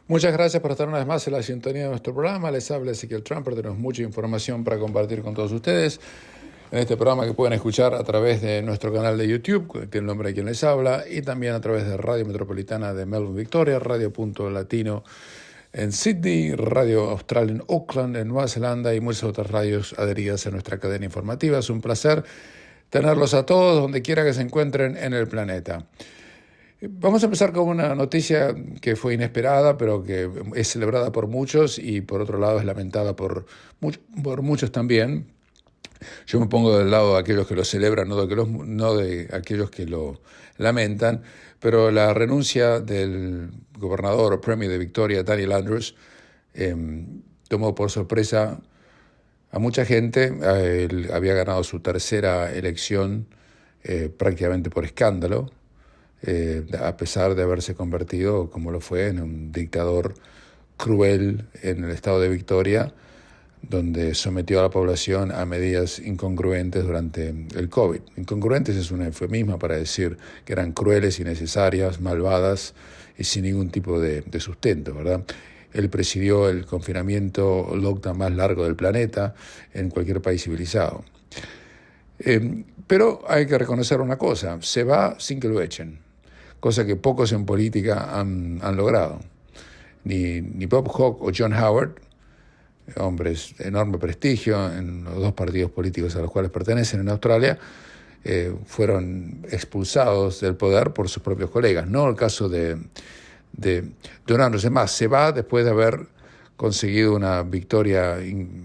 Muchas gracias por estar una vez más en la sintonía de nuestro programa. Les habla Ezequiel Trumper. Tenemos mucha información para compartir con todos ustedes en este programa que pueden escuchar a través de nuestro canal de YouTube, que tiene el nombre de quien les habla, y también a través de Radio Metropolitana de Melbourne, Victoria, Radio Punto Latino en Sydney, Radio Austral en Auckland, en Nueva Zelanda, y muchas otras radios adheridas a nuestra cadena informativa. Es un placer tenerlos a todos donde quiera que se encuentren en el planeta. Vamos a empezar con una noticia que fue inesperada, pero que es celebrada por muchos y por otro lado es lamentada por muchos también. Yo me pongo del lado de aquellos que lo celebran, no de aquellos que lo lamentan, pero la renuncia del gobernador o premier de Victoria, Daniel Andrews, tomó por sorpresa a mucha gente. Él había ganado su tercera elección prácticamente por escándalo. A pesar de haberse convertido, como lo fue, en un dictador cruel en el estado de Victoria, donde sometió a la población a medidas incongruentes durante el COVID. Incongruentes es un eufemismo para decir que eran crueles, innecesarias, malvadas y sin ningún tipo de sustento, ¿verdad? Él presidió el confinamiento lockdown más largo del planeta en cualquier país civilizado. Pero hay que reconocer una cosa: se va sin que lo echen, cosa que pocos en política han logrado. Ni Bob Hawke o John Howard, hombres de enorme prestigio en los dos partidos políticos a los cuales pertenecen en Australia, fueron expulsados del poder por sus propios colegas. No el caso de Don Andrews. Es más, se va después de haber conseguido una victoria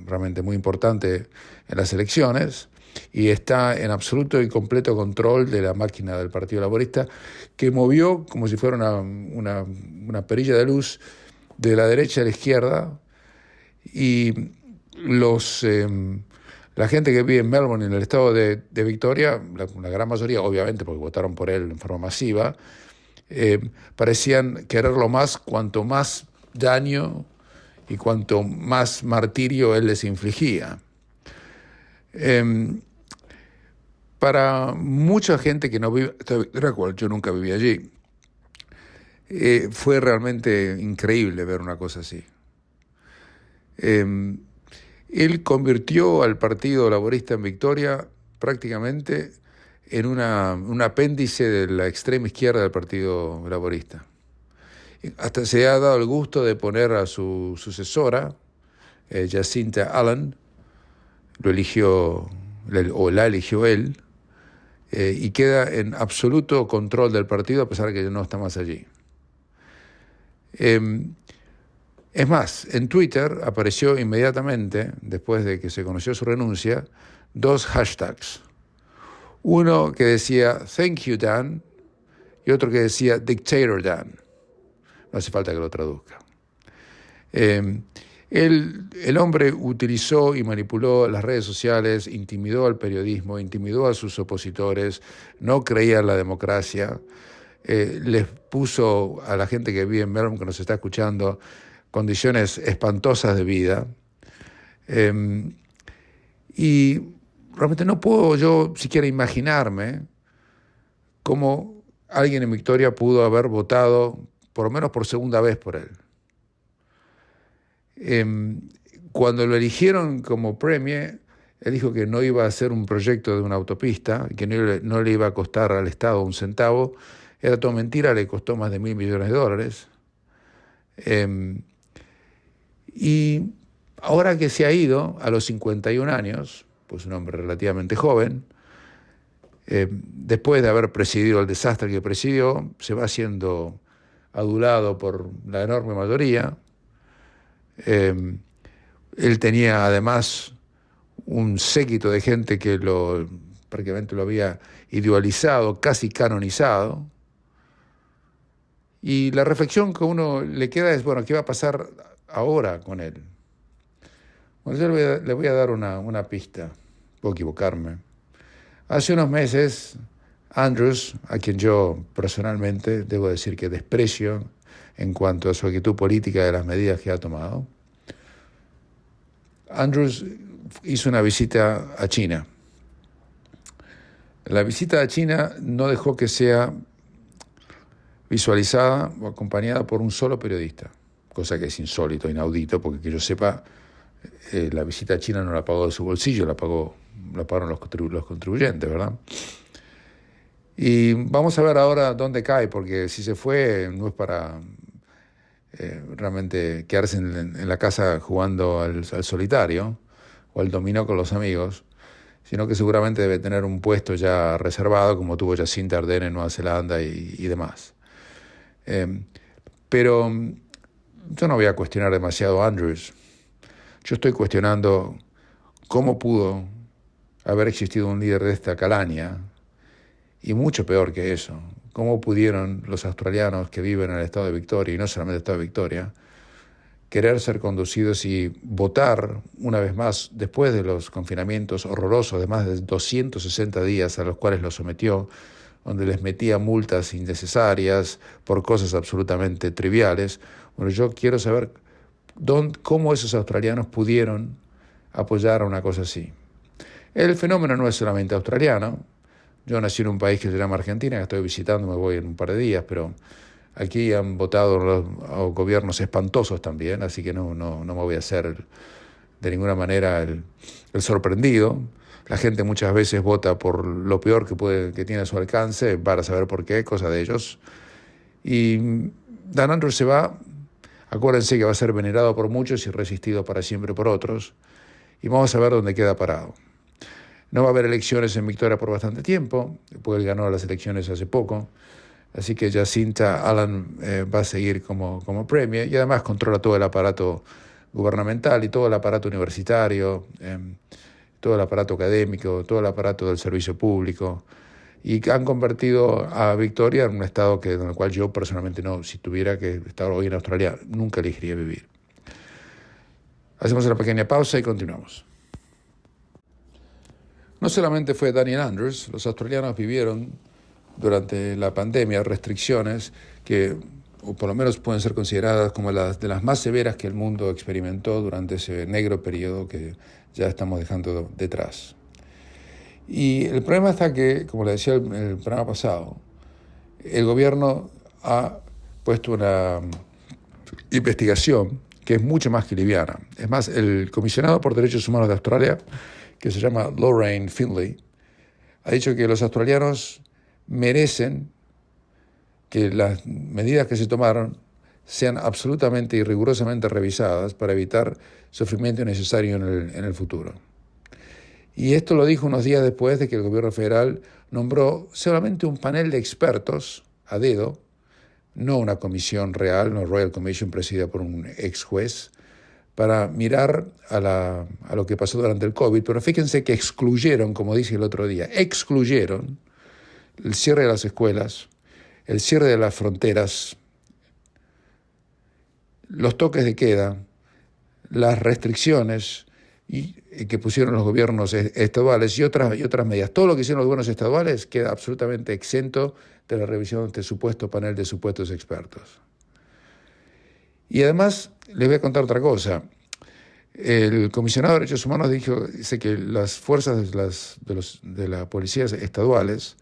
realmente muy importante en las elecciones, y está en absoluto y completo control de la máquina del Partido Laborista, que movió como si fuera una perilla de luz de la derecha a la izquierda, y la gente que vive en Melbourne, en el estado de Victoria, la gran mayoría, obviamente porque votaron por él en forma masiva, parecían quererlo más cuanto más daño y cuanto más martirio él les infligía. Para mucha gente que no vive, yo nunca viví allí, fue realmente increíble ver una cosa así. Él convirtió al Partido Laborista en Victoria prácticamente en un apéndice de la extrema izquierda del Partido Laborista. Hasta se ha dado el gusto de poner a su sucesora, Jacinta Allan. La eligió él, y queda en absoluto control del partido a pesar de que no está más allí. Es más, en Twitter apareció inmediatamente, después de que se conoció su renuncia, dos hashtags. Uno que decía "Thank you, Dan", y otro que decía "Dictator Dan". No hace falta que lo traduzca. El hombre utilizó y manipuló las redes sociales, intimidó al periodismo, intimidó a sus opositores, no creía en la democracia, les puso a la gente que vive en Melbourne, que nos está escuchando, condiciones espantosas de vida. Y realmente no puedo yo siquiera imaginarme cómo alguien en Victoria pudo haber votado, por lo menos por segunda vez, por él. Cuando lo eligieron como premier, él dijo que no iba a hacer un proyecto de una autopista, que no le iba a costar al Estado un centavo. Era todo mentira, le costó más de $1.000 millones. Y ahora que se ha ido a los 51 años, pues un hombre relativamente joven, después de haber presidido el desastre que presidió, se va siendo adulado por la enorme mayoría. Él tenía además un séquito de gente que prácticamente lo había idealizado, casi canonizado. Y la reflexión que a uno le queda es, bueno, ¿qué va a pasar ahora con él? Bueno, yo le voy a dar una pista, puedo equivocarme. Hace unos meses, Andrews, a quien yo personalmente debo decir que desprecio en cuanto a su actitud política de las medidas que ha tomado, Andrews hizo una visita a China. La visita a China no dejó que sea visualizada o acompañada por un solo periodista, cosa que es insólito, inaudito, porque que yo sepa, la visita a China no la pagó de su bolsillo, la pagaron los contribuyentes, ¿verdad? Y vamos a ver ahora dónde cae, porque si se fue no es para realmente quedarse en la casa jugando al solitario o al dominó con los amigos, sino que seguramente debe tener un puesto ya reservado, como tuvo Jacinda Ardern en Nueva Zelanda y demás. Pero yo no voy a cuestionar demasiado a Andrews. Yo estoy cuestionando cómo pudo haber existido un líder de esta calaña, y mucho peor que eso, cómo pudieron los australianos que viven en el estado de Victoria, y no solamente el estado de Victoria, querer ser conducidos y votar una vez más después de los confinamientos horrorosos de más de 260 días a los cuales los sometió, donde les metía multas innecesarias por cosas absolutamente triviales. Bueno, yo quiero saber cómo esos australianos pudieron apoyar a una cosa así. El fenómeno no es solamente australiano. Yo nací en un país que se llama Argentina, que estoy visitando, me voy en un par de días, pero aquí han votado los gobiernos espantosos también, así que no me voy a hacer de ninguna manera el sorprendido. La gente muchas veces vota por lo peor que tiene a su alcance para saber por qué, cosa de ellos. Y Dan Andrews se va, acuérdense que va a ser venerado por muchos y resistido para siempre por otros, y vamos a ver dónde queda parado. No va a haber elecciones en Victoria por bastante tiempo, porque él ganó las elecciones hace poco, así que Jacinta Allan va a seguir como premier, y además controla todo el aparato gubernamental y todo el aparato universitario, todo el aparato académico, todo el aparato del servicio público, y han convertido a Victoria en un estado en el cual yo personalmente si tuviera que estar hoy en Australia, nunca elegiría vivir. Hacemos una pequeña pausa y continuamos. No solamente fue Daniel Andrews, los australianos vivieron durante la pandemia restricciones que, o por lo menos pueden ser consideradas como de las más severas que el mundo experimentó durante ese negro periodo que ya estamos dejando detrás. Y el problema está que, como le decía el programa pasado, el gobierno ha puesto una investigación que es mucho más que liviana. Es más, el comisionado por Derechos Humanos de Australia, que se llama Lorraine Finlay, ha dicho que los australianos merecen que las medidas que se tomaron sean absolutamente y rigurosamente revisadas para evitar sufrimiento innecesario en el futuro. Y esto lo dijo unos días después de que el gobierno federal nombró solamente un panel de expertos a dedo, no una comisión real, no Royal Commission presidida por un ex juez, para mirar a lo que pasó durante el COVID. Pero fíjense que excluyeron, como dije el otro día, excluyeron el cierre de las escuelas, el cierre de las fronteras, los toques de queda, las restricciones que pusieron los gobiernos estaduales y otras medidas. Todo lo que hicieron los gobiernos estaduales queda absolutamente exento de la revisión de este supuesto panel de supuestos expertos. Y además, les voy a contar otra cosa. El comisionado de Derechos Humanos dice que las fuerzas de las policías estaduales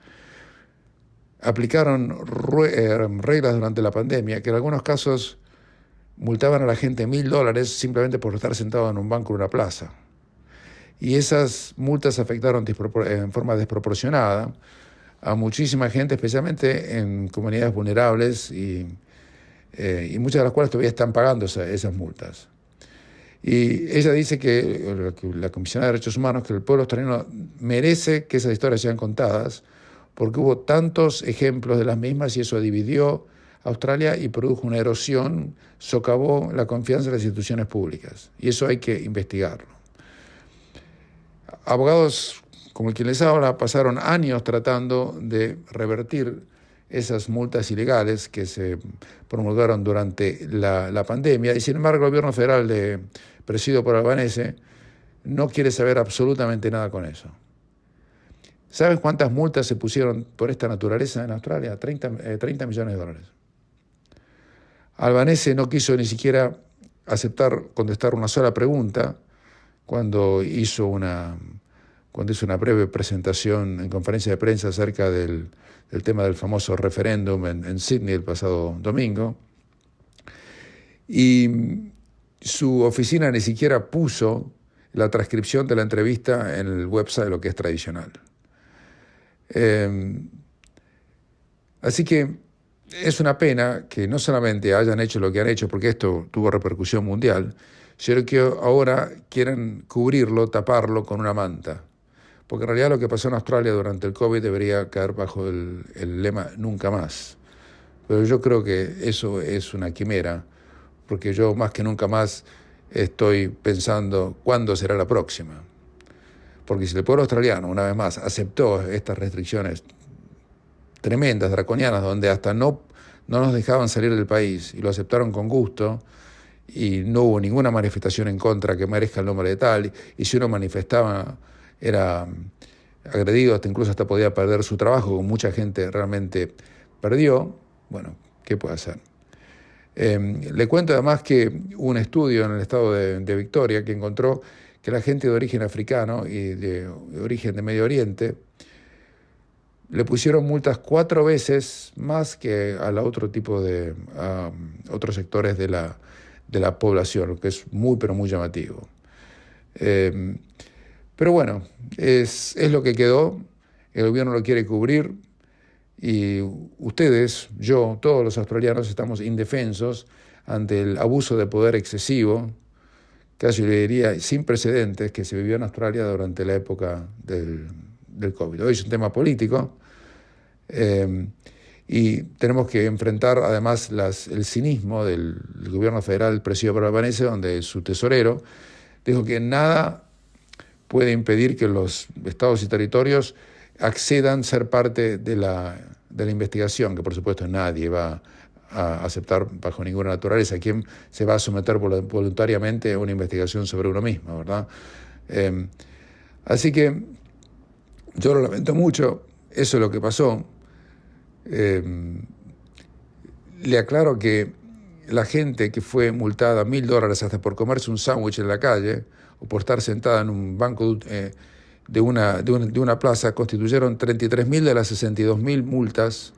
aplicaron reglas durante la pandemia que en algunos casos multaban a la gente $1,000 simplemente por estar sentado en un banco en una plaza. Y esas multas afectaron en forma desproporcionada a muchísima gente, especialmente en comunidades vulnerables y muchas de las cuales todavía están pagando esas multas. Y ella dice que la Comisionada de Derechos Humanos, que el pueblo australiano merece que esas historias sean contadas, porque hubo tantos ejemplos de las mismas y eso dividió Australia y produjo una erosión, socavó la confianza en las instituciones públicas. Y eso hay que investigarlo. Abogados como el que les habla pasaron años tratando de revertir esas multas ilegales que se promulgaron durante la pandemia, y sin embargo el gobierno federal presidido por Albanese no quiere saber absolutamente nada con eso. ¿Saben cuántas multas se pusieron por esta naturaleza en Australia? 30 millones de dólares. Albanese no quiso ni siquiera contestar una sola pregunta cuando hizo una breve presentación en conferencia de prensa acerca del tema del famoso referéndum en Sydney el pasado domingo. Y su oficina ni siquiera puso la transcripción de la entrevista en el website de lo que es tradicional. Así que es una pena que no solamente hayan hecho lo que han hecho, porque esto tuvo repercusión mundial, sino que ahora quieren cubrirlo, taparlo con una manta. Porque en realidad lo que pasó en Australia durante el COVID debería caer bajo el lema nunca más. Pero yo creo que eso es una quimera, porque yo más que nunca más estoy pensando cuándo será la próxima. Porque si el pueblo australiano, una vez más, aceptó estas restricciones tremendas, draconianas, donde hasta no nos dejaban salir del país y lo aceptaron con gusto y no hubo ninguna manifestación en contra que merezca el nombre de tal, y si uno manifestaba era agredido, hasta podía perder su trabajo, como mucha gente realmente perdió. Bueno, ¿qué puede hacer? Le cuento además que hubo un estudio en el estado de Victoria que encontró que la gente de origen africano y de origen de Medio Oriente le pusieron multas 4 veces más que a otro tipo de otros sectores de la población, lo que es muy, pero muy llamativo. Pero bueno, es lo que quedó, el gobierno lo quiere cubrir y ustedes, yo, todos los australianos estamos indefensos ante el abuso de poder excesivo, casi le diría sin precedentes, que se vivió en Australia durante la época del COVID. Hoy es un tema político y tenemos que enfrentar además el cinismo del gobierno federal presidido por Albanese, donde su tesorero dijo que nada puede impedir que los estados y territorios accedan a ser parte de la investigación, que por supuesto nadie va a aceptar bajo ninguna naturaleza. ¿Quién se va a someter voluntariamente a una investigación sobre uno mismo, verdad? Así que yo lo lamento mucho, eso es lo que pasó. Le aclaro que la gente que fue multada $1.000 hasta por comerse un sándwich en la calle o por estar sentada en un banco de una plaza constituyeron 33.000 de las 62.000 multas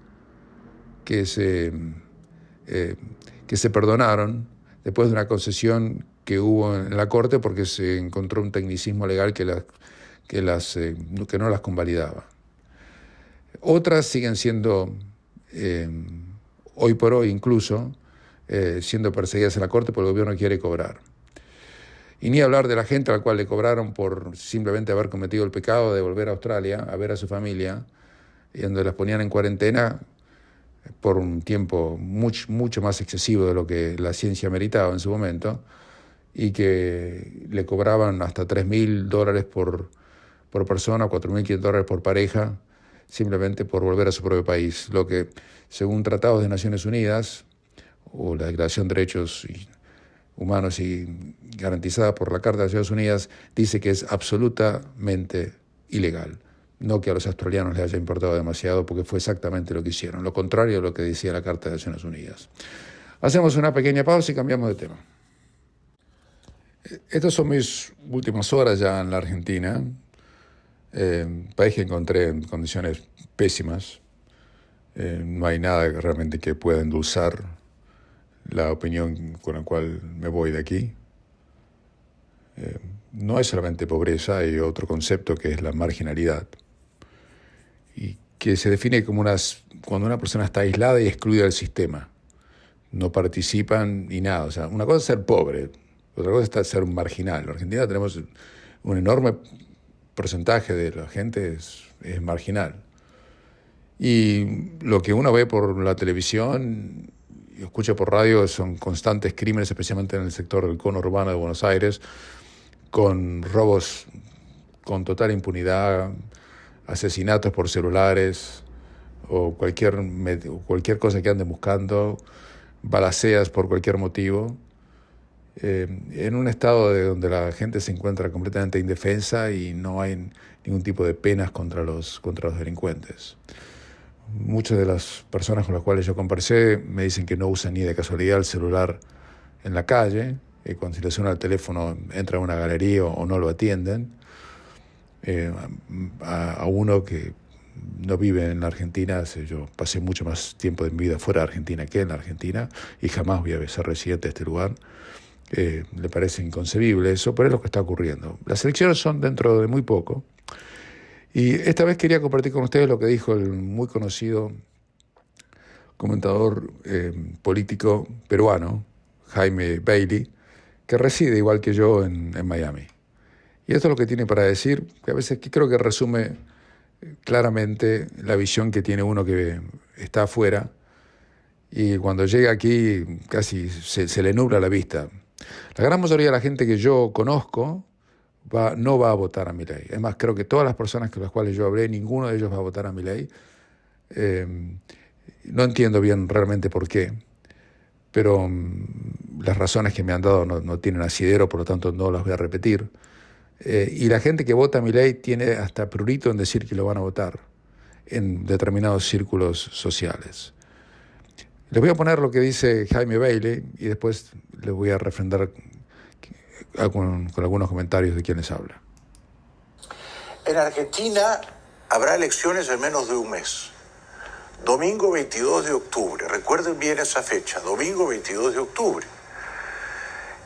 que se perdonaron después de una concesión que hubo en la Corte porque se encontró un tecnicismo legal que no las convalidaba. Otras siguen siendo, hoy por hoy incluso, siendo perseguidas en la Corte porque el gobierno quiere cobrar. Y ni hablar de la gente a la cual le cobraron por simplemente haber cometido el pecado de volver a Australia a ver a su familia, y donde las ponían en cuarentena por un tiempo mucho más excesivo de lo que la ciencia meritaba en su momento, y que le cobraban hasta $3.000 por persona, $4.500 por pareja, simplemente por volver a su propio país, lo que, según tratados de Naciones Unidas o la Declaración de Derechos Humanos y garantizada por la Carta de las Naciones Unidas, dice que es absolutamente ilegal. No que a los australianos les haya importado demasiado, porque fue exactamente lo que hicieron, lo contrario de lo que decía la Carta de las Naciones Unidas. Hacemos una pequeña pausa y cambiamos de tema. Estas son mis últimas horas ya en la Argentina, país que encontré en condiciones pésimas. No hay nada realmente que pueda endulzar la opinión con la cual me voy de aquí. No es solamente pobreza, hay otro concepto que es la marginalidad, y que se define como cuando una persona está aislada y excluida del sistema, no participan ni nada. O sea, una cosa es ser pobre, otra cosa es ser un marginal. En Argentina tenemos un enorme porcentaje de la gente es marginal. Y lo que uno ve por la televisión y escucha por radio son constantes crímenes, especialmente en el sector del cono urbano de Buenos Aires, con robos con total impunidad, asesinatos por celulares o cualquier cosa que anden buscando, balaceas por cualquier motivo, en un estado donde la gente se encuentra completamente indefensa y no hay ningún tipo de penas contra los delincuentes. Muchas de las personas con las cuales yo conversé me dicen que no usan ni de casualidad el celular en la calle, cuando se les suena el teléfono entran a una galería o no lo atienden. A uno que no vive en la Argentina. Yo pasé mucho más tiempo de mi vida fuera de Argentina que en la Argentina y jamás voy a ser residente de este lugar. Le parece inconcebible eso, pero es lo que está ocurriendo. Las elecciones son dentro de muy poco. Y esta vez quería compartir con ustedes lo que dijo el muy conocido comentador político peruano, Jaime Bailey, que reside igual que yo en Miami. Y esto es lo que tiene para decir, que a veces creo que resume claramente la visión que tiene uno que está afuera y cuando llega aquí casi se le nubla la vista. La gran mayoría de la gente que yo conozco no va a votar a Milei. Es más, creo que todas las personas con las cuales yo hablé, ninguno de ellos va a votar a Milei. No entiendo bien realmente por qué, pero las razones que me han dado no tienen asidero, por lo tanto no las voy a repetir. Y la gente que vota a Milei tiene hasta prurito en decir que lo van a votar en determinados círculos sociales. Les voy a poner lo que dice Jaime Bailey y después les voy a refrendar con algunos comentarios de quien les habla. En Argentina habrá elecciones en menos de un mes. Domingo 22 de octubre. Recuerden bien esa fecha, domingo 22 de octubre.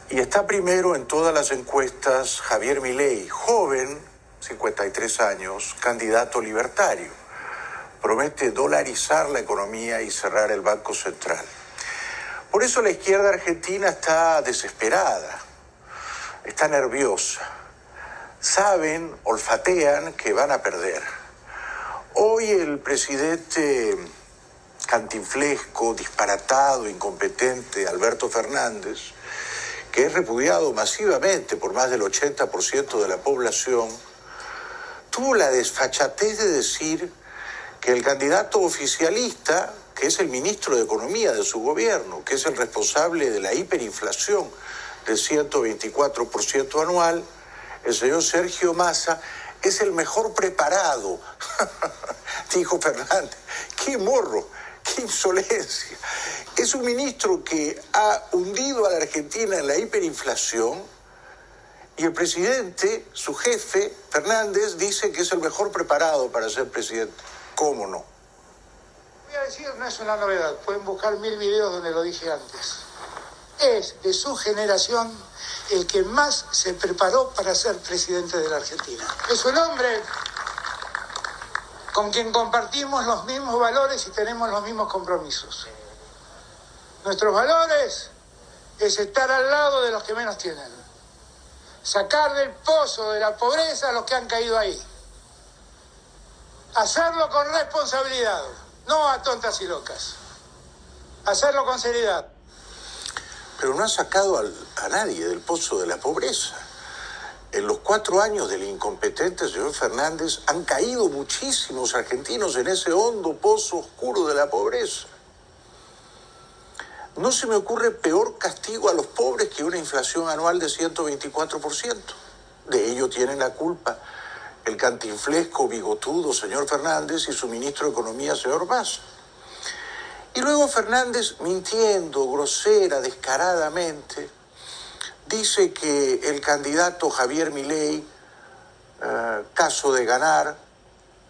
Y está primero en todas las encuestas Javier Milei, joven, 53 años, candidato libertario. Promete dolarizar la economía y cerrar el Banco Central. Por eso la izquierda argentina está desesperada, está nerviosa. Saben, olfatean que van a perder. Hoy el presidente cantinflesco, disparatado, incompetente, Alberto Fernández, que es repudiado masivamente por más del 80% de la población, tuvo la desfachatez de decir que el candidato oficialista, que es el ministro de Economía de su gobierno, que es el responsable de la hiperinflación del 124% anual, el señor Sergio Massa, es el mejor preparado, dijo Fernández. ¡Qué morro! ¡Qué insolencia! Es un ministro que ha hundido a la Argentina en la hiperinflación y el presidente, su jefe, Fernández, dice que es el mejor preparado para ser presidente. ¿Cómo no? Voy a decir, no es una novedad, pueden buscar 1000 videos donde lo dije antes. Es de su generación el que más se preparó para ser presidente de la Argentina. Es un hombre con quien compartimos los mismos valores y tenemos los mismos compromisos. Nuestros valores es estar al lado de los que menos tienen. Sacar del pozo de la pobreza a los que han caído ahí. Hacerlo con responsabilidad, no a tontas y locas. Hacerlo con seriedad. Pero no ha sacado a nadie del pozo de la pobreza. En los 4 años del incompetente señor Fernández han caído muchísimos argentinos en ese hondo pozo oscuro de la pobreza. No se me ocurre peor castigo a los pobres que una inflación anual de 124%. De ello tienen la culpa el cantinflesco, bigotudo señor Fernández y su ministro de Economía, señor Massa. Y luego Fernández, mintiendo, grosera, descaradamente, dice que el candidato Javier Milei, caso de ganar,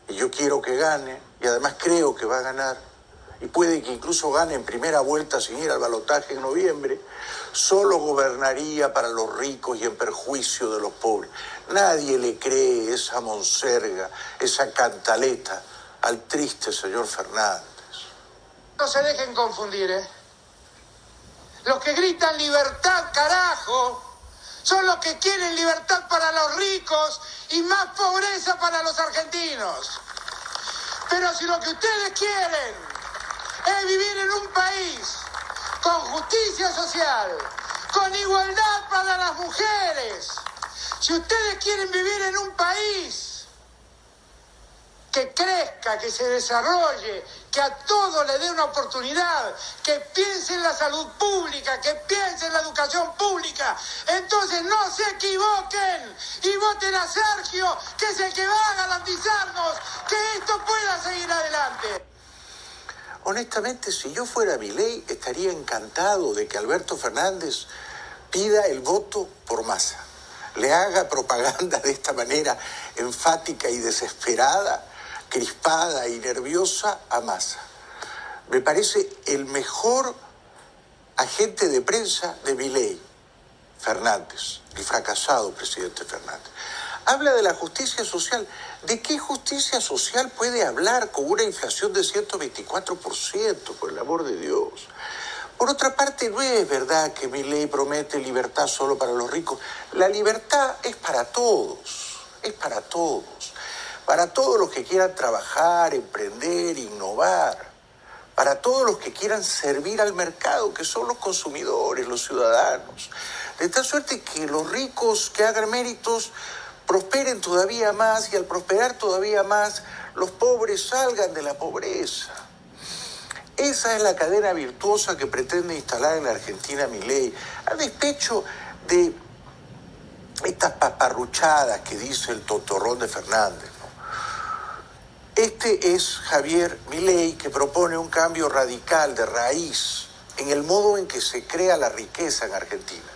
y yo quiero que gane, y además creo que va a ganar, y puede que incluso gane en primera vuelta sin ir al balotaje en noviembre, solo gobernaría para los ricos y en perjuicio de los pobres. Nadie le cree esa monserga, esa cantaleta al triste señor Fernández. No se dejen confundir, ¿eh? Los que gritan libertad, carajo, son los que quieren libertad para los ricos y más pobreza para los argentinos. Pero si lo que ustedes quieren es vivir en un país con justicia social, con igualdad para las mujeres, si ustedes quieren vivir en un país que crezca, que se desarrolle, que a todos le dé una oportunidad, que piense en la salud pública, que piense en la educación pública, entonces no se equivoquen y voten a Sergio, que es el que va a garantizarnos que esto pueda seguir adelante. Honestamente, si yo fuera Milei, estaría encantado de que Alberto Fernández pida el voto por Massa, le haga propaganda de esta manera enfática y desesperada, crispada y nerviosa a Massa. Me parece el mejor agente de prensa de Milei, Fernández, el fracasado presidente Fernández. Habla de la justicia social. ¿De qué justicia social puede hablar con una inflación de 124%, por el amor de Dios? Por otra parte, no es verdad que Milei promete libertad solo para los ricos. La libertad es para todos, para todos los que quieran trabajar, emprender, innovar, para todos los que quieran servir al mercado, que son los consumidores, los ciudadanos. De tal suerte que los ricos que hagan méritos prosperen todavía más, y al prosperar todavía más, los pobres salgan de la pobreza. Esa es la cadena virtuosa que pretende instalar en la Argentina Milei, a despecho de estas paparruchadas que dice el tontorrón de Fernández, ¿no? Este es Javier Milei, que propone un cambio radical de raíz en el modo en que se crea la riqueza en Argentina.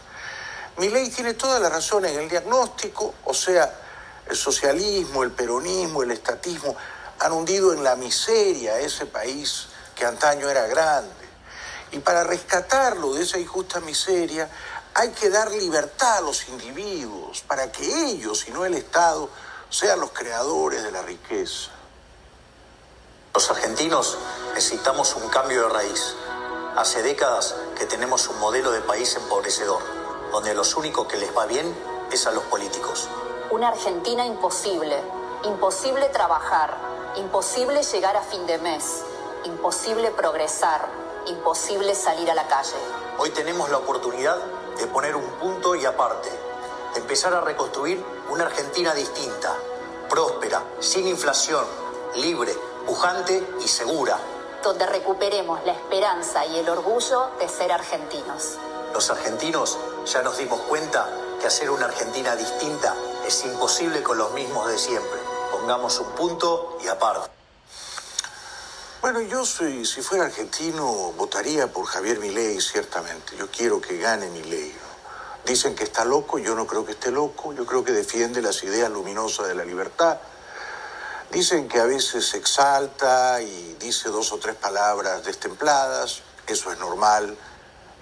Milei tiene toda la razón en el diagnóstico, o sea, el socialismo, el peronismo, el estatismo han hundido en la miseria a ese país que antaño era grande. Y para rescatarlo de esa injusta miseria hay que dar libertad a los individuos para que ellos, y no el Estado, sean los creadores de la riqueza. Los argentinos necesitamos un cambio de raíz. Hace décadas que tenemos un modelo de país empobrecedor, donde a los únicos que les va bien es a los políticos. Una Argentina imposible. Imposible trabajar. Imposible llegar a fin de mes. Imposible progresar, imposible salir a la calle. Hoy tenemos la oportunidad de poner un punto y aparte, de empezar a reconstruir una Argentina distinta, próspera, sin inflación, libre, pujante y segura. Donde recuperemos la esperanza y el orgullo de ser argentinos. Los argentinos ya nos dimos cuenta que hacer una Argentina distinta es imposible con los mismos de siempre. Pongamos un punto y aparte. Bueno, yo si fuera argentino votaría por Javier Milei, ciertamente. Yo quiero que gane Milei, ¿no? Dicen que está loco, yo no creo que esté loco. Yo creo que defiende las ideas luminosas de la libertad. Dicen que a veces se exalta y dice 2 o 3 palabras destempladas. Eso es normal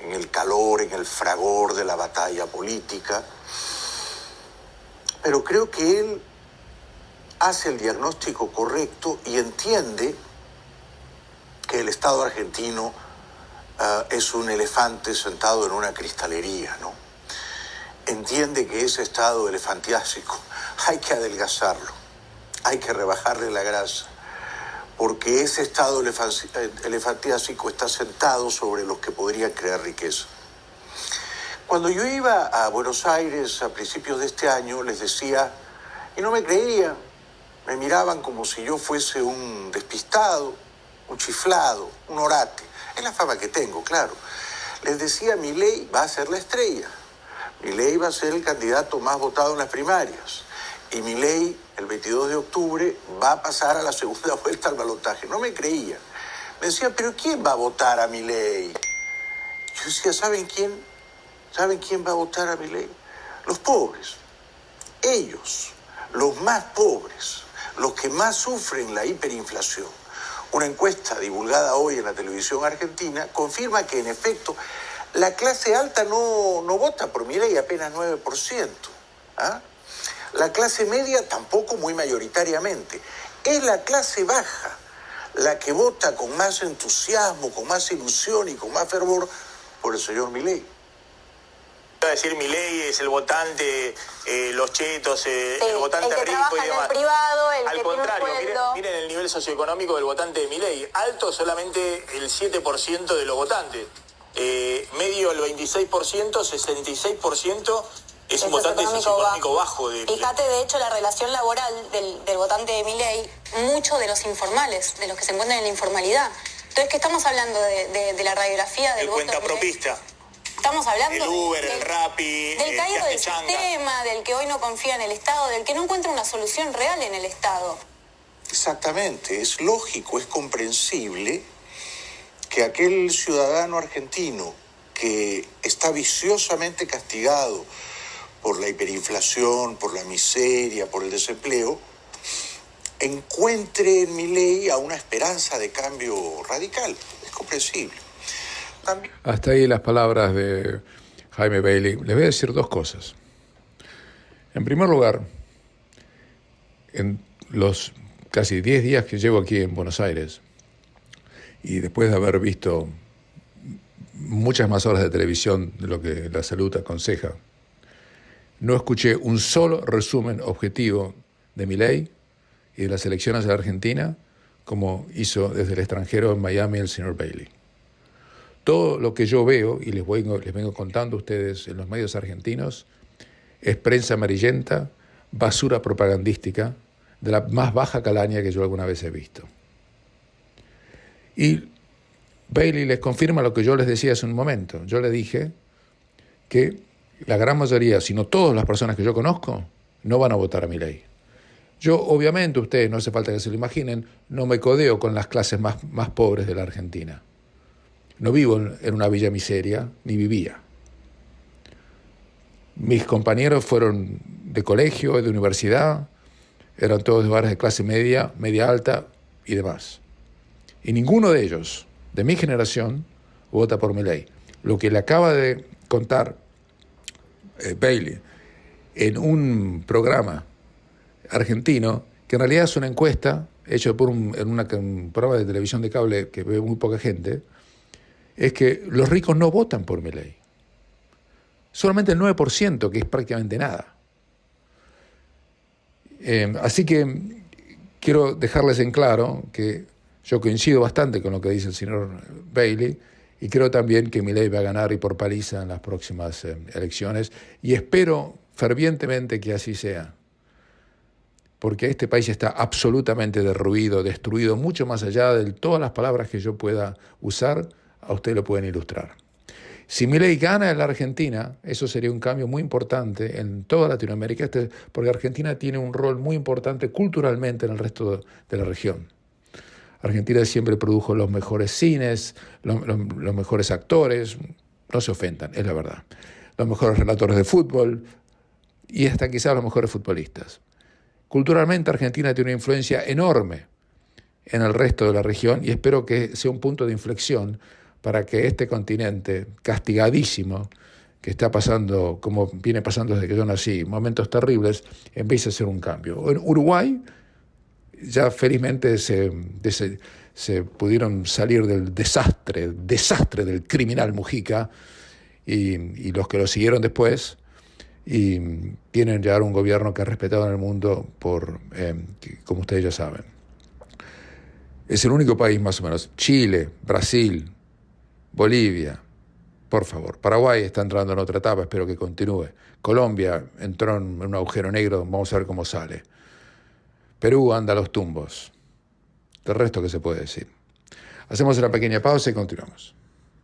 en el calor, en el fragor de la batalla política. Pero creo que él hace el diagnóstico correcto y entiende que el Estado argentino es un elefante sentado en una cristalería, ¿no? Entiende que ese estado elefantiásico hay que adelgazarlo, hay que rebajarle la grasa, porque ese estado elefantiásico está sentado sobre los que podrían crear riqueza. Cuando yo iba a Buenos Aires a principios de este año, les decía, y no me creían, me miraban como si yo fuese un despistado, un chiflado, un orate. Es la fama que tengo, claro. Les decía, Milei va a ser la estrella. Milei va a ser el candidato más votado en las primarias. Y Milei, el 22 de octubre, va a pasar a la segunda vuelta al balotaje. No me creían. Me decían, ¿pero quién va a votar a Milei? Yo decía, ¿saben quién? ¿Saben quién va a votar a Milei? Los pobres. Ellos, los más pobres, los que más sufren la hiperinflación. Una encuesta divulgada hoy en la televisión argentina confirma que, en efecto, la clase alta no vota por Milei, apenas 9%. ¿Ah? La clase media tampoco muy mayoritariamente. Es la clase baja la que vota con más entusiasmo, con más ilusión y con más fervor por el señor Milei. A decir Milei es el votante, los chetos, el votante el que rico y trabaja demás. en el privado, el Al que contrario, tiene un sueldo. miren el nivel socioeconómico del votante de Milei. Alto solamente el 7% de los votantes. Medio el 26%, 66% es un votante socioeconómico bajo. Fíjate, de hecho, la relación laboral del votante de Milei, muchos de los informales, de los que se encuentran en la informalidad. Entonces, ¿qué estamos hablando de la radiografía del voto? El cuentapropista. Estamos hablando el Uber, el Rappi, del caído del Changa. sistema, del que hoy no confía en el Estado, del que no encuentra una solución real en el Estado. Exactamente, es lógico, es comprensible que aquel ciudadano argentino que está viciosamente castigado por la hiperinflación, por la miseria, por el desempleo, encuentre en Milei a una esperanza de cambio radical. Es comprensible. También... Hasta ahí las palabras de Jaime Bailey. Les voy a decir dos cosas. En primer lugar, en los casi 10 días que llevo aquí en Buenos Aires, y después de haber visto muchas más horas de televisión de lo que la salud aconseja, no escuché un solo resumen objetivo de Milei y de las elecciones de la Argentina como hizo desde el extranjero en Miami el señor Bailey. Todo lo que yo veo, y les vengo contando a ustedes en los medios argentinos, es prensa amarillenta, basura propagandística, de la más baja calaña que yo alguna vez he visto. Y Bailey les confirma lo que yo les decía hace un momento. Yo le dije que la gran mayoría, si no todas las personas que yo conozco, no van a votar a Milei. Yo, obviamente, ustedes, no hace falta que se lo imaginen, no me codeo con las clases más pobres de la Argentina. No vivo en una villa miseria, ni vivía. Mis compañeros fueron de colegio, de universidad, eran todos de hogares de clase media, media alta y demás. Y ninguno de ellos, de mi generación, vota por Milei. Lo que le acaba de contar Bailey en un programa argentino, que en realidad es una encuesta hecha por un programa de televisión de cable que ve muy poca gente, es que los ricos no votan por Milei. Solamente el 9%, que es prácticamente nada. Así que quiero dejarles en claro que yo coincido bastante con lo que dice el señor Bailey y creo también que Milei va a ganar y por paliza en las próximas elecciones y espero fervientemente que así sea, porque este país está absolutamente derruido, destruido, mucho más allá de todas las palabras que yo pueda usar, a usted lo pueden ilustrar. Si Milei gana en la Argentina, eso sería un cambio muy importante en toda Latinoamérica, porque Argentina tiene un rol muy importante culturalmente en el resto de la región. Argentina siempre produjo los mejores cines, los mejores actores, no se ofendan, es la verdad, los mejores relatores de fútbol y hasta quizás los mejores futbolistas. Culturalmente Argentina tiene una influencia enorme en el resto de la región y espero que sea un punto de inflexión para que este continente castigadísimo, que está pasando, como viene pasando desde que yo nací, momentos terribles, empiece a hacer un cambio. En Uruguay ya felizmente se pudieron salir del desastre del criminal Mujica y los que lo siguieron después, y tienen ya un gobierno que es respetado en el mundo como ustedes ya saben. Es el único país más o menos. Chile, Brasil, Bolivia, por favor. Paraguay está entrando en otra etapa, espero que continúe. Colombia entró en un agujero negro, vamos a ver cómo sale. Perú anda a los tumbos. El resto que se puede decir. Hacemos una pequeña pausa y continuamos.